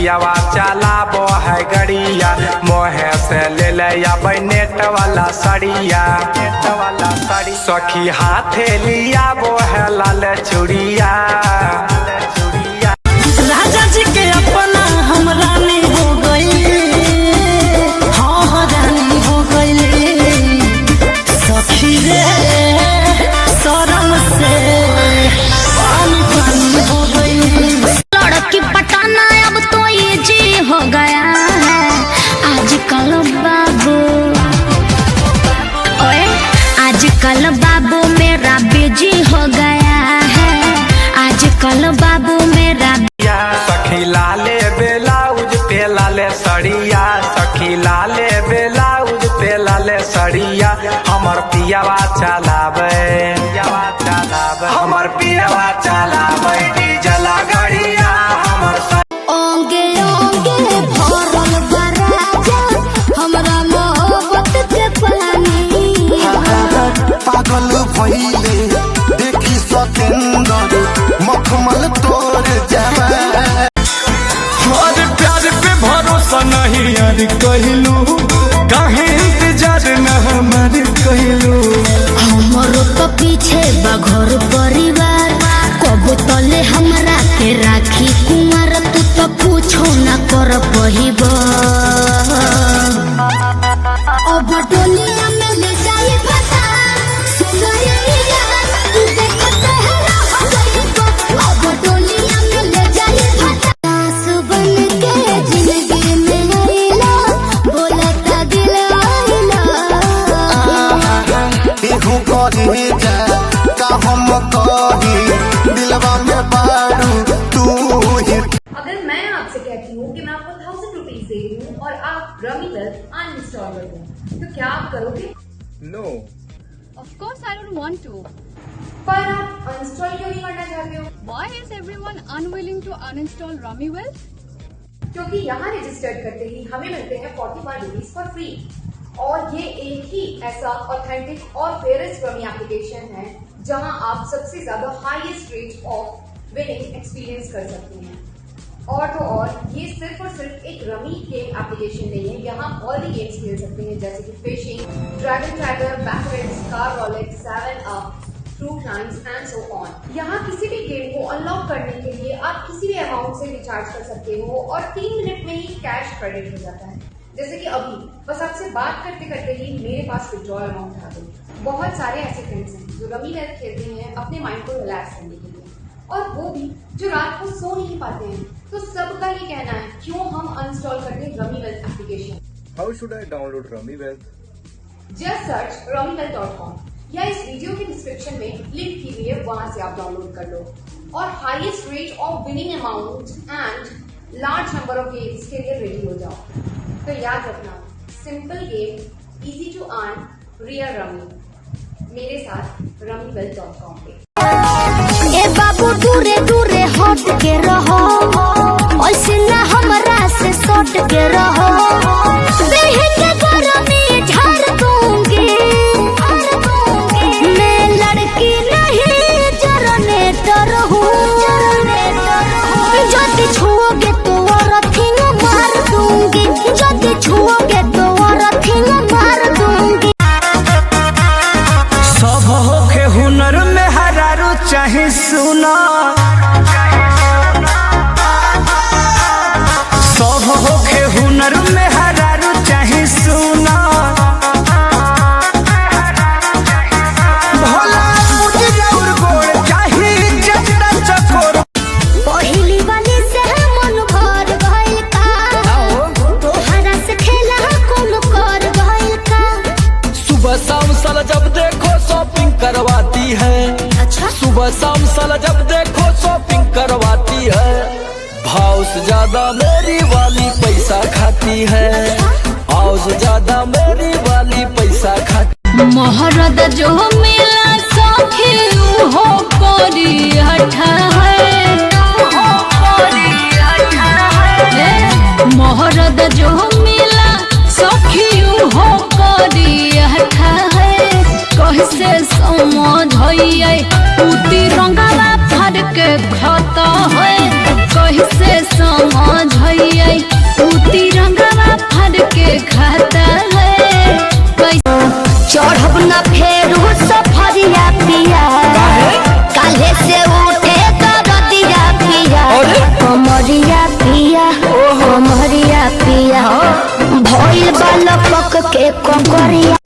पियावा चलाबो है गड़िया, मोहे से ले ले नेट वाला सड़िया, नेट वाला सड़ी। सखी हाथे लिया वो है लाल चूड़िया, राजा जी के अपना हम रानी हो गई, हाँ रानी हो गई। सखी रे शरम से पानी पानी हो गई। लड़की पटाना अब तो ये जी हो गया है आजकल बाबू, ओए आजकल बाबू मेरा बिजी हो गया है, आजकल बाबू मेरा। सखी लाले ब्लाउज पे लाले सड़िया, सखी लाले ब्लाउज पे लाले सड़िया, हमर पियावा चलावे, पियावा चलावे, हमर पियावा चलावे डीजल गाड़िया, हमर ओंगे ओंगे भरल बराजा हमरा मोहब्बत के पानी। पागल भइले देखी सतेंदर मखमल तोर जावा। और प्यार पे भरोसा नहीं यार कहलू, काहे इंतजार न हमार कहलू। हमरो तो पीछे बघर परिवार, कब तले हमरा के राखी कुमार, तू तो पूछो न कर पहिब। अब डोलिया में ले जाए बता सुनरिया, तू देखते है रह गई। अब डोलिया में ले जाए बता, सास बन के जिंदगी में आइला, बोलता दिल आइला। केहू करे जा का हम कही, दिलवा में बारू तू ही। अगर मैं आपसे कहती हूँ कि मैं आपको 1000 रुपीज दे रही हूँ और आप रमी वेल्थ अनइंस्टॉल कर दो, तो क्या आप करोगे? नो, Of course I don't want to. पर आप अनइंस्टॉल क्यों नहीं करना चाहते हो? Why is everyone unwilling to uninstall Rummy Wealth? क्योंकि यहाँ रजिस्टर्ड करते ही हमें मिलते हैं 45 रुपीज फॉर फ्री, और ये एक ही ऐसा ऑथेंटिक और फेयरेस्ट रमी एप्लीकेशन है जहाँ आप सबसे ज्यादा highest rate of winning experience कर सकते हैं। और तो और ये सिर्फ और सिर्फ एक रमी गेम एप्लीकेशन नहीं है, यहाँ और भी गेम्स खेल सकते हैं जैसे कि fishing, dragon tiger, baccarats, car roulette, 7 up, true climbs and so on. यहाँ किसी भी गेम को अनलॉक करने के लिए आप किसी भी अमाउंट से रिचार्ज कर सकते हो और 3 मिनट में ही कैश क्रेडिट हो जाता है। जैसे कि अभी बस आपसे बात करते करते ही मेरे पास विड्रॉल अमाउंट आ गई। बहुत सारे ऐसे फ्रेंड्स हैं जो रमी वेल्थ खेलते हैं अपने माइंड को रिलैक्स करने के लिए, और वो भी जो रात को सो नहीं पाते हैं। तो सबका ये कहना है क्यों हम अनइंस्टॉल कर दें rummy wealth application. How should I download rummy wealth? Just search rummywealth.com या इस वीडियो के डिस्क्रिप्शन में लिंक की हुई है, वहां से आप डाउनलोड कर लो और highest rate of winning amount and large number of games के लिए रेडी हो जाओ। तो याद रखना, simple game, easy to earn, real rummy, मेरे साथ rummywealth.com पे। ए बाबू दूरे दूरे हट के रहो, ऐसे ना हमरा से सट के रहो, देह के गरमी झाड़ दूंगी, मैं लड़की नहीं जनरेटर हूँ, यदि छुओगे तो औरथिंग मार दूंगी, यदि छुओगे तो औरथिंग मार दूंगी। सब होके हुनर में हरारू चाहे सुना, सब होके हुनर में हरारू चाहे सुना, भोला मुझे और गोड़ चाहे जटा चकोर। पहली वाली से मन भर गइल का, तोहरा से खेला कौन कर गइल का। सुबह शाम साला जब देखो शॉपिंग करवाती है, अच्छा सुबह शाम साला जब देखो शॉपिंग करवाती है। भाव से ज्यादा मेरी वाली पैसा खाती है, भाव से ज्यादा मेरी वाली पैसा खाती। मोहरद जो मिला सखी हो कोरी हठा है, मोहरद जो मिला सखी हो कोरी हठा है, कैसे समझ होइए उती रंगला फड़ के खाता है, कैसे समझ होइए के कोकरिया